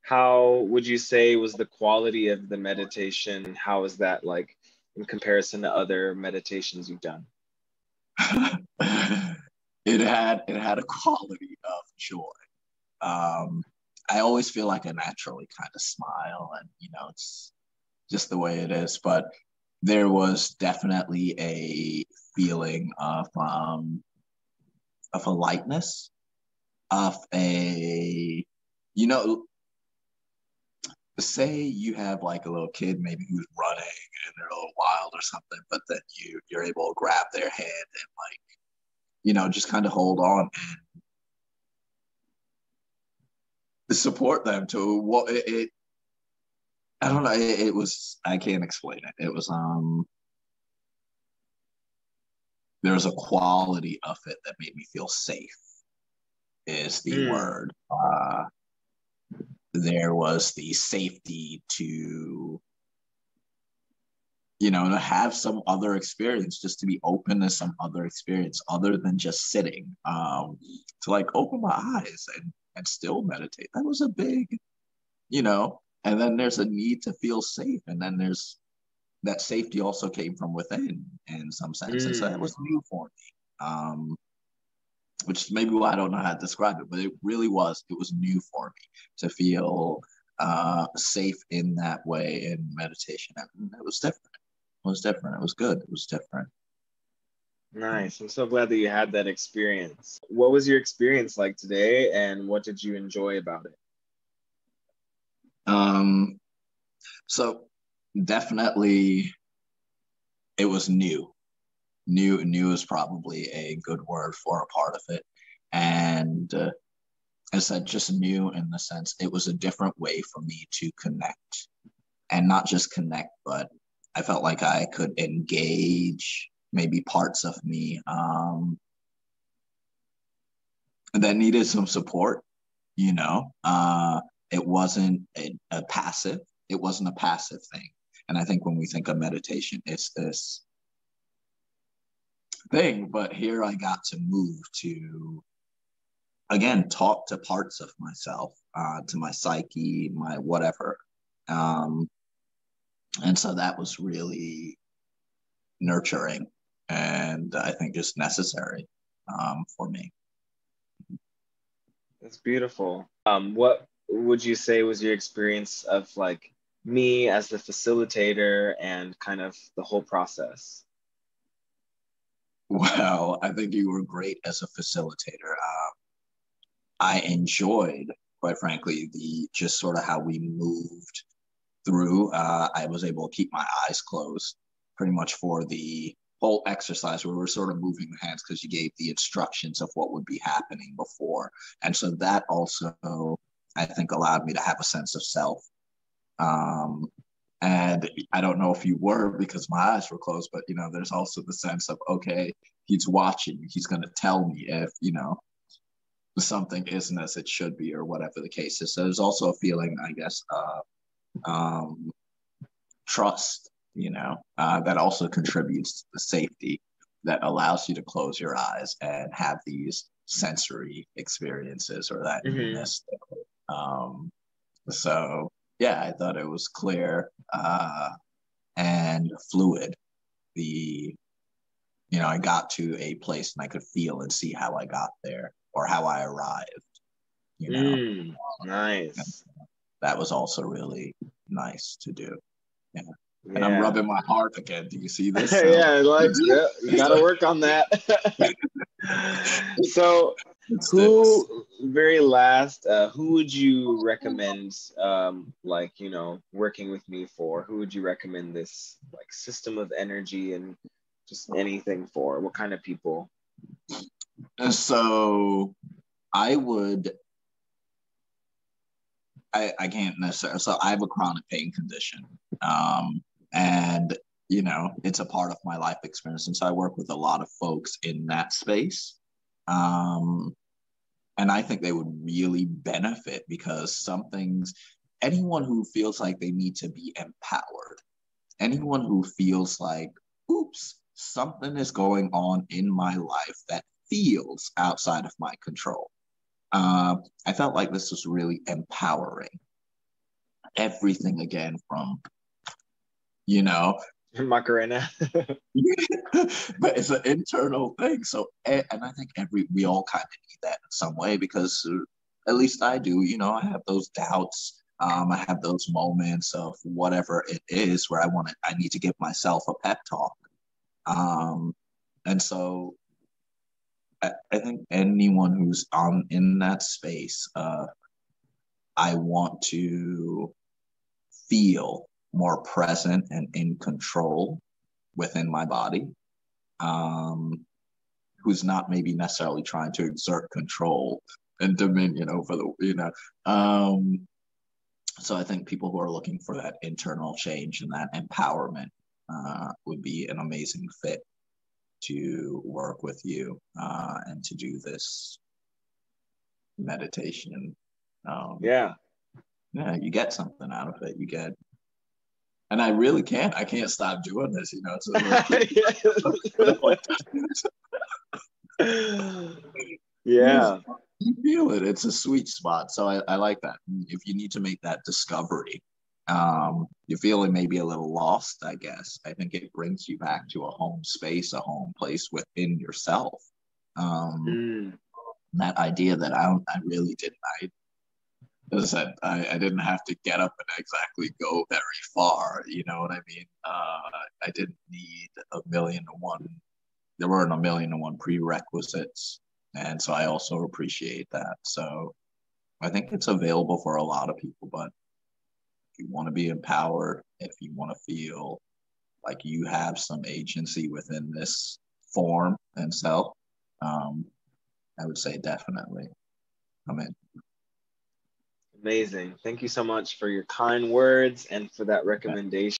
How would you say was the quality of the meditation? How is that like in comparison to other meditations you've done? It had a quality of joy. Um, I always feel like I naturally kind of smile, and it's just the way it is. But there was definitely a feeling of a lightness, of a you know say you have like a little kid maybe who's running and they're a little wild or something, but then you're able to grab their hand and like just kind of hold on and support them to what it I don't know. It was, I can't explain it. It was there was a quality of it that made me feel safe is the Mm, word. There was the safety to to have some other experience, just to be open to some other experience other than just sitting. To like open my eyes and still meditate. That was a big, and then there's a need to feel safe. And then there's that safety also came from within in some sense. And so that mm. was new for me. Which is maybe why I don't know how to describe it, but it really it was new for me to feel safe in that way in meditation. And it was different. It was different. It was good. It was different. Nice. I'm so glad that you had that experience. What was your experience like today, and what did you enjoy about it? Um, so definitely it was new. New is probably a good word for a part of it. And as I said, just new in the sense it was a different way for me to connect. And not just connect, but I felt like I could engage maybe parts of me that needed some support, you know. It wasn't a passive, it wasn't a passive thing. And I think when we think of meditation, it's this thing, but here I got to move to, again, talk to parts of myself, to my psyche, my whatever. Um, and so that was really nurturing and I think just necessary for me. That's beautiful. What would you say was your experience of like me as the facilitator and kind of the whole process? Well, I think you were great as a facilitator. I enjoyed, quite frankly, the just sort of how we moved through. I was able to keep my eyes closed pretty much for the whole exercise where we're sort of moving the hands because you gave the instructions of what would be happening before. And so that also, I think, allowed me to have a sense of self. Um, and I don't know if you were because my eyes were closed, but there's also the sense of, okay, he's watching, he's going to tell me if, something isn't as it should be or whatever the case is. So there's also a feeling, I guess, um, trust, that also contributes to the safety that allows you to close your eyes and have these sensory experiences or that Hmm. newness. Um, so, yeah, I thought it was clear and fluid. The, I got to a place and I could feel and see how I got there or how I arrived, you know. Nice. That was also really nice to do. Yeah. And I'm Yeah. rubbing my heart again. Do you see this? So Yeah, like yeah, you it's gotta like work on that. So it sticks. who very last, who would you recommend like, working with me for? Who would you recommend this like system of energy and just anything for? What kind of people? And so I would I can't necessarily, so I have a chronic pain condition. And it's a part of my life experience. And so I work with a lot of folks in that space. Um, and I think they would really benefit because some things, anyone who feels like they need to be empowered, anyone who feels like, oops, something is going on in my life that feels outside of my control. I felt like this was really empowering. everything again from, you know, Macarena. but it's an internal thing. So, and I think we all kind of need that in some way, because at least I do, I have those doubts. I have those moments of whatever it is where I need to give myself a pep talk. And so I think anyone who's in that space, I want to feel more present and in control within my body, who's not maybe necessarily trying to exert control and dominion over so I think people who are looking for that internal change and that empowerment would be an amazing fit to work with you and to do this meditation. Yeah. Yeah, you get something out of it. And I can't stop doing this. Yeah. You feel it. It's a sweet spot. So I like that. If you need to make that discovery, you're feeling maybe a little lost, I guess. I think it brings you back to a home space, a home place within yourself. That idea that I really didn't. As I said, I didn't have to get up and exactly go very far. You know what I mean? I didn't need a million to one. There weren't a million to one prerequisites. And so I also appreciate that. So I think it's available for a lot of people. But if you want to be empowered, if you want to feel like you have some agency within this form and self, I would say definitely come in. Amazing. Thank you so much for your kind words and for that recommendation.